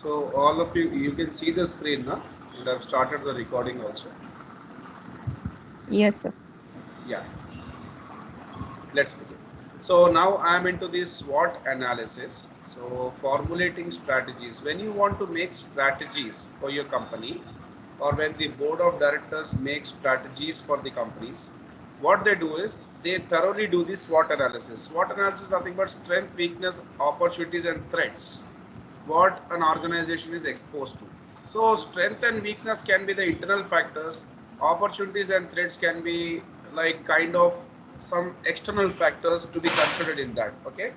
So all of you, you can see the screen now, and I've started the recording also. Yes, sir. Yeah, let's begin. So now I am into this SWOT analysis. So formulating strategies. When you want to make strategies for your company, or when the board of directors make strategies for the companies, what they do is they thoroughly do this SWOT analysis. SWOT analysis is nothing but strength, weakness, opportunities, and threats. What an organization is exposed to. So strength and weakness can be the internal factors. Opportunities and threats can be like kind of some external factors to be considered in that. Okay.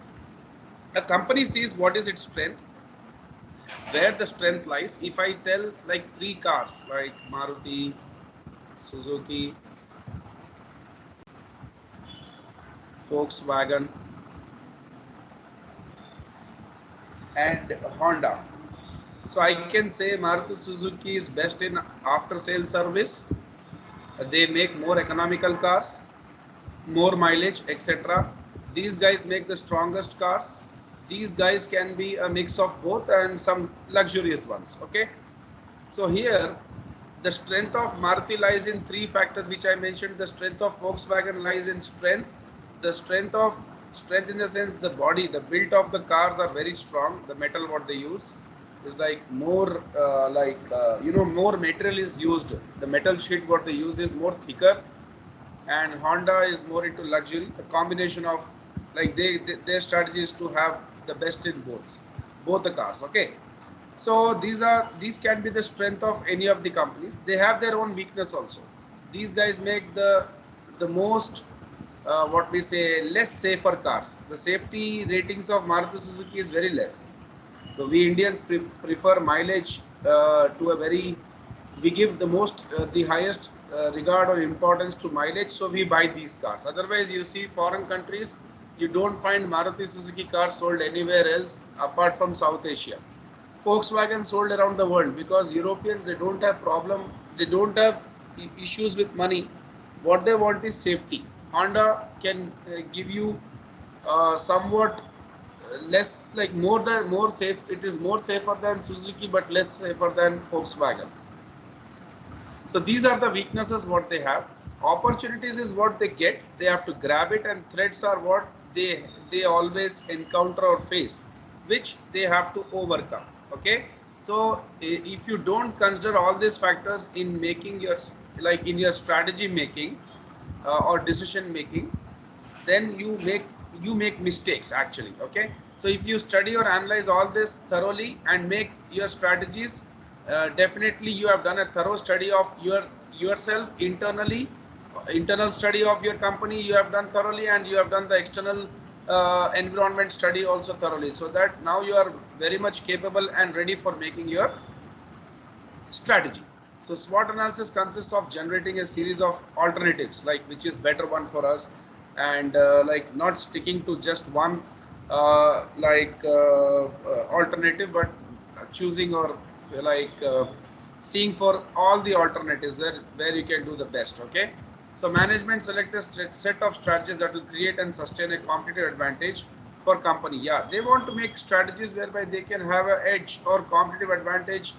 A company sees what is its strength, where the strength lies. If I tell like three cars like Maruti, Suzuki, Volkswagen, and Honda. So I can say Maruti Suzuki is best in after sales service. They make more economical cars, more mileage, etc. These guys make the strongest cars. These guys can be a mix of both and some luxurious ones. Okay. So here the strength of Maruti lies in three factors which I mentioned. The strength of Volkswagen lies in strength. The strength in the sense the body, the build of the cars are very strong. The metal what they use is like more more material is used. The metal sheet what they use is more thicker, and Honda is more into luxury. A combination of like their strategy is to have the best in both the cars. Okay, so these can be the strength of any of the companies. They have their own weakness also. These guys make the most what we say less safer cars. The safety ratings of Maruti Suzuki is very less. So we Indians prefer mileage to a very, we give the the highest regard or importance to mileage. So we buy these cars. Otherwise, you see foreign countries, you don't find Maruti Suzuki cars sold anywhere else apart from South Asia. Volkswagen sold around the world because Europeans they don't have problem, they don't have issues with money. What they want is safety. Honda can give you somewhat less like more safe. It is more safer than Suzuki but less safer than Volkswagen. So these are the weaknesses what they have. Opportunities is what they get. They have to grab it, and threats are what they always encounter or face, which they have to overcome. Okay. So if you don't consider all these factors in making your like in your strategy making or decision making, then you make mistakes actually. Okay, so if you study or analyze all this thoroughly and make your strategies, definitely you have done a thorough study of yourself internally, internal study of your company you have done thoroughly, and you have done the external environment study also thoroughly, so that now you are very much capable and ready for making your strategy. So SWOT analysis consists of generating a series of alternatives, like which is better one for us, and like not sticking to just one alternative, but choosing or seeing for all the alternatives where you can do the best. Okay. So management select a set of strategies that will create and sustain a competitive advantage for company. Yeah, they want to make strategies whereby they can have an edge or competitive advantage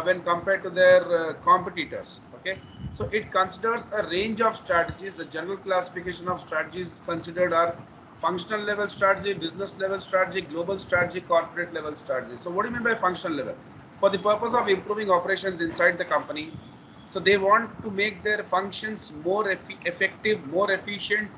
when compared to their competitors. Okay, so it considers a range of strategies. The general classification of strategies considered are functional level strategy, business level strategy, global strategy, corporate level strategy. So what do you mean by functional level? For the purpose of improving operations inside the company, so they want to make their functions more effective, more efficient,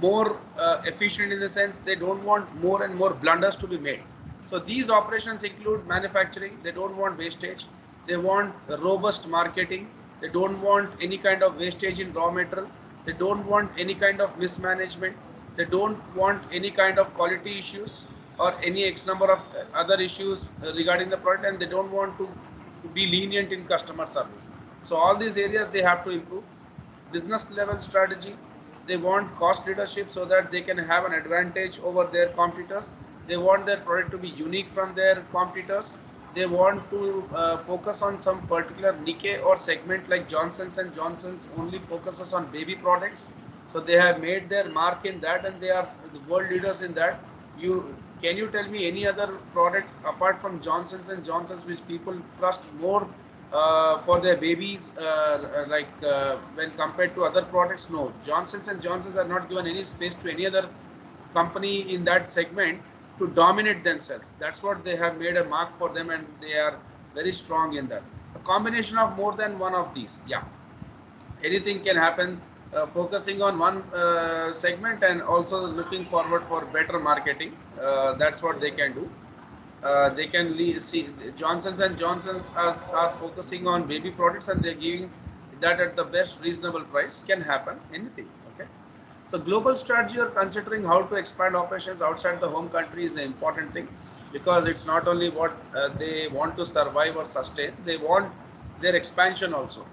more efficient in the sense they don't want more and more blunders to be made. So these operations include manufacturing. They don't want wastage. They want robust marketing. They don't want any kind of wastage in raw material. They don't want any kind of mismanagement. They don't want any kind of quality issues or any X number of other issues regarding the product, and they don't want to be lenient in customer service. So all these areas they have to improve. Business level strategy, they want cost leadership so that they can have an advantage over their competitors. They want their product to be unique from their competitors. They want to focus on some particular niche or segment, like Johnson's and Johnson's only focuses on baby products. So they have made their mark in that, and they are the world leaders in that. You can you tell me any other product apart from Johnson's and Johnson's which people trust more for their babies, when compared to other products? No, Johnson's and Johnson's are not given any space to any other company in that segment to dominate themselves. That's what they have made a mark for them, and they are very strong in that. A combination of more than one of these, yeah, anything can happen. Focusing on one segment and also looking forward for better marketing, that's what they can do. They can see Johnsons and Johnsons are focusing on baby products, and they're giving that at the best reasonable price. Can happen anything. Okay, so global strategy or considering how to expand operations outside the home country is an important thing, because it's not only what they want to survive or sustain, they want their expansion also.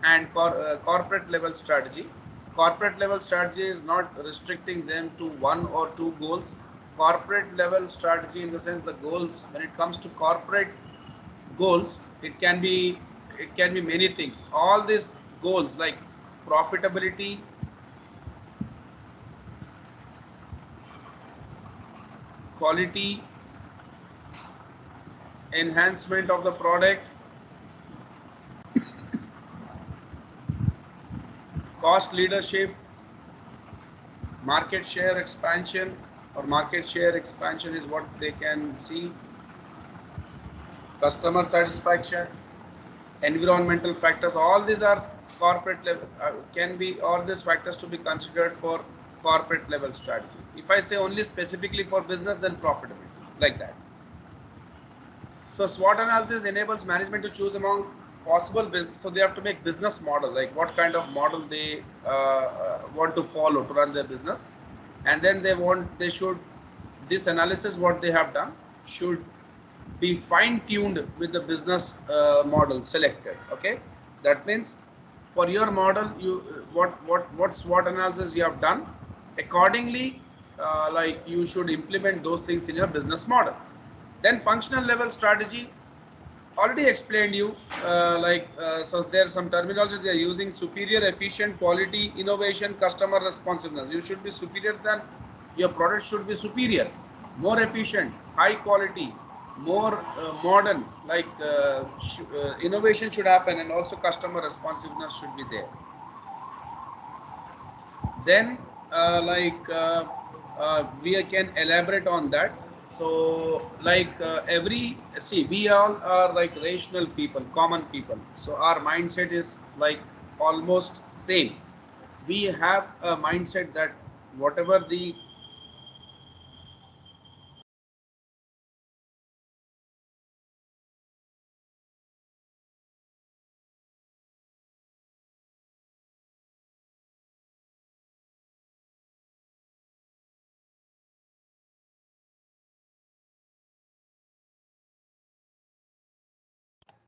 And corporate level strategy. Corporate level strategy is not restricting them to one or two goals. Corporate level strategy, in the sense, the goals, when it comes to corporate goals, it can be many things. All these goals like profitability, quality, enhancement of the product, cost leadership, market share expansion, or market share expansion is what they can see, customer satisfaction, environmental factors. All these are corporate level, can be all these factors to be considered for corporate level strategy. If I say only specifically for business, then profitability, like that. So SWOT analysis enables management to choose among possible business. So they have to make business model, like what kind of model they want to follow to run their business, and then they should, this analysis what they have done should be fine tuned with the business model selected. Okay, that means for your model, you what SWOT analysis you have done, accordingly, like you should implement those things in your business model. Then functional level strategy, already explained you, so there's some terminology they are using: superior, efficient, quality, innovation, customer responsiveness. You should be superior than, your product should be superior, more efficient, high quality, more modern, innovation should happen, and also customer responsiveness should be there. Then we can elaborate on that. So every, see, we all are like rational people, common people, so our mindset is like almost same. We have a mindset that whatever the,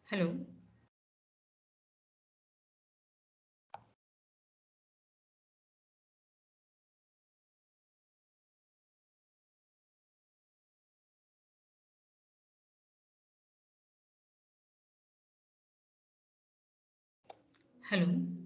Hello. Hello.